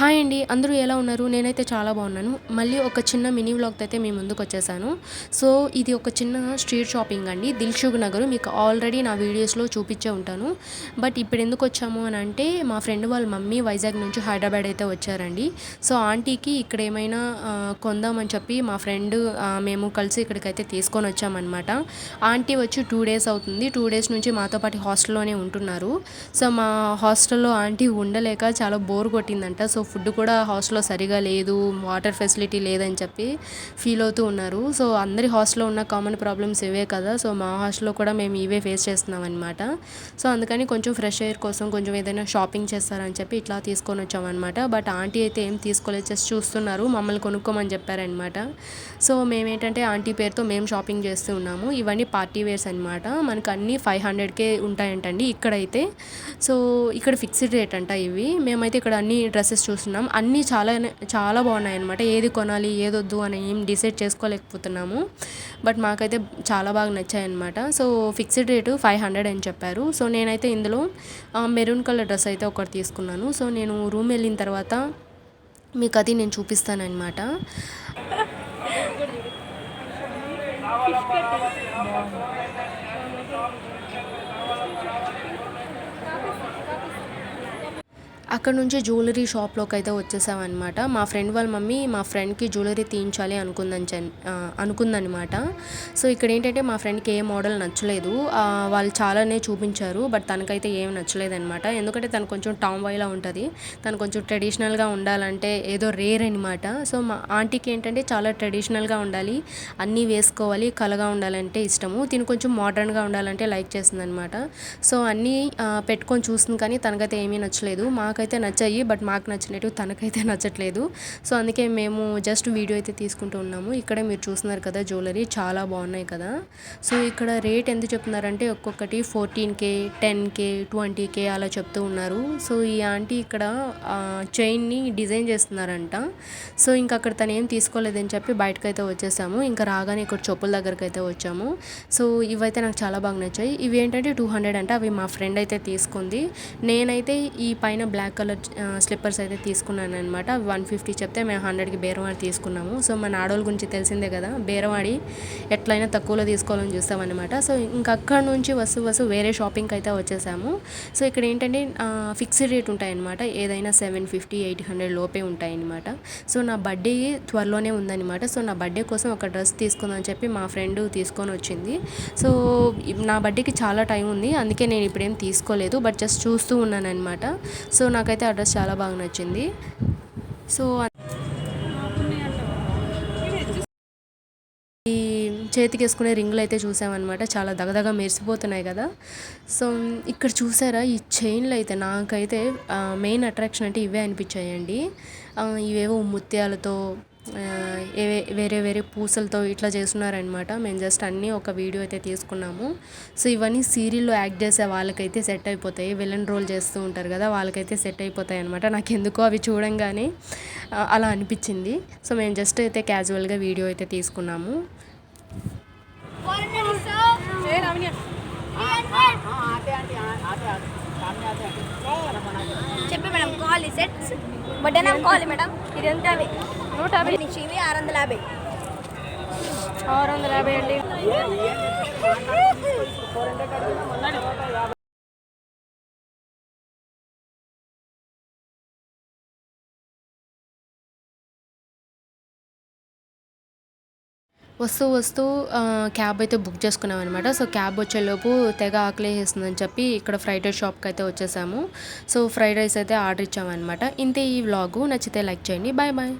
Hi అండి. అందరూ ఎలా ఉన్నారు? నేనైతే చాలా బాగున్నాను. మళ్ళీ ఒక చిన్న మినీ వ్లాగ్‌తో అయితే మీ ముందుకొచ్చేసాను. సో, ఇది ఒక చిన్న స్ట్రీట్ షాపింగ్ అండి. దిల్‌షుక్ నగర్ మీకు ఆల్రెడీ నా వీడియోస్‌లో చూపించే ఉంటాను. బట్ ఇప్పుడు ఎందుకొచ్చాము అని అంటే, మా ఫ్రెండ్ వాళ్ళ మమ్మీ వైజాగ్ నుంచి హైదరాబాద్ అయితే వచ్చారండి. సో, ఆంటీకి ఇక్కడ ఏమైనా కొందామని చెప్పి మా ఫ్రెండ్ మేము కలిసి ఇక్కడికైతే తీసుకొని వచ్చామన్నమాట. ఆంటీ వచ్చి 2 డేస్ అవుతుంది. 2 డేస్ నుంచి మాతో పాటు హాస్టల్‌లోనే ఉంటున్నారు. సో, మా హాస్టల్‌లో ఆంటీ ఉండలేక చాలా బోర్ కొట్టిందంట. సో, ఫుడ్ కూడా హాస్టల్‌లో సరిగా లేదు, వాటర్ ఫెసిలిటీ లేదని చెప్పి ఫీల్ అవుతూ ఉన్నారు. సో, అందరి హాస్టల్‌లో ఉన్న కామన్ ప్రాబ్లమ్స్ ఇవే కదా! సో, మా హాస్టల్‌లో కూడా మేము ఇవే ఫేస్ చేస్తున్నాం అనమాట. సో, అందుకని కొంచెం ఫ్రెష్ ఎయిర్ కోసం కొంచెం ఏదైనా షాపింగ్ చేస్తారని చెప్పి ఇట్లా తీసుకొని వచ్చామన్నమాట. బట్ ఆంటీ అయితే ఏం తీసుకోలేదు, జస్ట్ చూస్తున్నారు. మమ్మల్ని కొనుక్కోమని చెప్పారనమాట. సో, మేమేంటంటే ఆంటీ పేరుతో మేము షాపింగ్ చేస్తూ ఉన్నాము. ఇవన్నీ పార్టీ వేర్స్ అనమాట. మనకు అన్నీ 500కే ఉంటాయంటండి ఇక్కడైతే. సో, ఇక్కడ ఫిక్స్డ్ రేట్ అంట ఇవి. మేమైతే ఇక్కడ అన్ని డ్రెస్సెస్ చూస్తున్నాం. అన్నీ చాలా బాగున్నాయన్నమాట. ఏది కొనాలి ఏదొద్దు అని ఏం డిసైడ్ చేసుకోలేకపోతున్నాము. బట్ మాకైతే చాలా బాగా నచ్చాయన్నమాట. సో, ఫిక్స్డ్ రేటు 500 అని చెప్పారు. సో, నేనైతే ఇందులో మెరూన్ కలర్ డ్రెస్ అయితే ఒకటి తీసుకున్నాను. సో, నేను రూమ్ వెళ్ళిన తర్వాత మీకు అది నేను చూపిస్తానన్నమాట. అక్కడ నుంచి జ్యువెలరీ షాప్లోకి అయితే వచ్చేసామన్నమాట. మా ఫ్రెండ్ వాళ్ళ మమ్మీ మా ఫ్రెండ్కి జ్యువెలరీ తీయించాలి అనుకుందనమాట. సో, ఇక్కడ ఏంటంటే మా ఫ్రెండ్కి ఏ మోడల్ నచ్చలేదు. వాళ్ళు చాలానే చూపించారు. బట్ తనకైతే ఏం నచ్చలేదన్నమాట. ఎందుకంటే తను కొంచెం టామ్ బాయ్లా ఉంటుంది. తను కొంచెం ట్రెడిషనల్గా ఉండాలంటే ఏదో రేర్ అనమాట. సో, మా ఆంటీకి ఏంటంటే చాలా ట్రెడిషనల్గా ఉండాలి, అన్నీ వేసుకోవాలి, కలగా ఉండాలంటే ఇష్టము. తిను కొంచెం మోడర్న్గా ఉండాలంటే లైక్ చేస్తుందన్నమాట. సో, అన్నీ పెట్టుకొని చూస్తుంది కానీ తనకైతే ఏమీ నచ్చలేదు. మాకైతే నచ్చాయి, బట్ మాకు నచ్చినట్టు తనకైతే నచ్చట్లేదు. సో, అందుకే మేము జస్ట్ వీడియో అయితే తీసుకుంటూ ఉన్నాము. ఇక్కడే మీరు చూస్తున్నారు కదా, జ్యువెలరీ చాలా బాగున్నాయి కదా. సో, ఇక్కడ రేట్ ఎంత చెప్తున్నారంటే ఒక్కొక్కటి 14K, 10K, 20K అలా చెప్తూ ఉన్నారు. సో, ఈ ఆంటీ ఇక్కడ చైన్ని డిజైన్ చేస్తున్నారంట. సో, ఇంకా అక్కడ తను ఏం తీసుకోలేదని చెప్పి బయటకైతే వచ్చేసాము. ఇంకా రాగానే ఇక్కడ చెప్పుల దగ్గరికి అయితే వచ్చాము. సో, ఇవైతే నాకు చాలా బాగా నచ్చాయి. ఇవి ఏంటంటే 200 అంట. అవి మా ఫ్రెండ్ అయితే తీసుకుంది. నేనైతే ఈ పైన బ్లాక్ కలర్ స్లిప్పర్స్ అయితే తీసుకున్నాను అనమాట. 150 చెప్తే మేము 100కి బేరవాడి తీసుకున్నాము. సో, మన ఆడవాళ్ళ గురించి తెలిసిందే కదా, బేరవాడి ఎట్లయినా తక్కువలో తీసుకోవాలని చూస్తామన్నమాట. సో, ఇంకా అక్కడ నుంచి వస్తు వేరే షాపింగ్కి అయితే వచ్చేసాము. సో, ఇక్కడ ఏంటంటే ఫిక్స్డ్ రేట్ ఉంటాయన్నమాట. ఏదైనా 750, 800 లోపే ఉంటాయన్నమాట. సో, నా బర్త్డే త్వరలోనే ఉందన్నమాట. సో, నా బర్త్డే కోసం ఒక డ్రెస్ తీసుకుందని చెప్పి మా ఫ్రెండ్ తీసుకొని వచ్చింది. సో, నా బర్త్డేకి చాలా టైం ఉంది, అందుకే నేను ఇప్పుడేం తీసుకోలేదు, బట్ జస్ట్ చూస్తూ ఉన్నాను అనమాట. సో, నాకైతే ఆ డ్రెస్ చాలా బాగా నచ్చింది. సో, ఈ చేతికి వేసుకునే రింగులు అయితే చూసామన్నమాట. చాలా దగదగా మెరిసిపోతున్నాయి కదా. సో, ఇక్కడ చూసారా ఈ చైన్లు అయితే నాకైతే మెయిన్ అట్రాక్షన్ అంటే ఇవే అనిపించాయండి. ఇవేవో ముత్యాలతో వేరే వేరే పూసలతో ఇట్లా చేస్తున్నారనమాట. మేము జస్ట్ అన్నీ ఒక వీడియో అయితే తీసుకున్నాము. సో, ఇవన్నీ సీరియల్లో యాక్ట్ చేసే వాళ్ళకైతే సెట్ అయిపోతాయి. విలన్ రోల్ చేస్తూ ఉంటారు కదా, వాళ్ళకైతే సెట్ అయిపోతాయి అనమాట. నాకు ఎందుకో అవి చూడంగానే అలా అనిపించింది. సో, మేము జస్ట్ అయితే క్యాజువల్గా వీడియో అయితే తీసుకున్నాము. చెప్పి madam call sets but call madam ఇది ఎంత 150 నుంచి ఇవి 650 అండి. వస్తూ క్యాబ్ అయితే బుక్ చేసుకున్నాం అనమాట. సో, క్యాబ్ వచ్చేలోపు తెగ ఆకలేసేస్తుందని చెప్పి ఇక్కడ ఫ్రైడ్ రైస్ షాప్కి అయితే వచ్చేసాము. సో, ఫ్రైడ్ రైస్ అయితే ఆర్డర్ ఇచ్చామన్నమాట. ఇంతే ఈ వ్లాగు. నచ్చితే లైక్ చేయండి. Bye bye.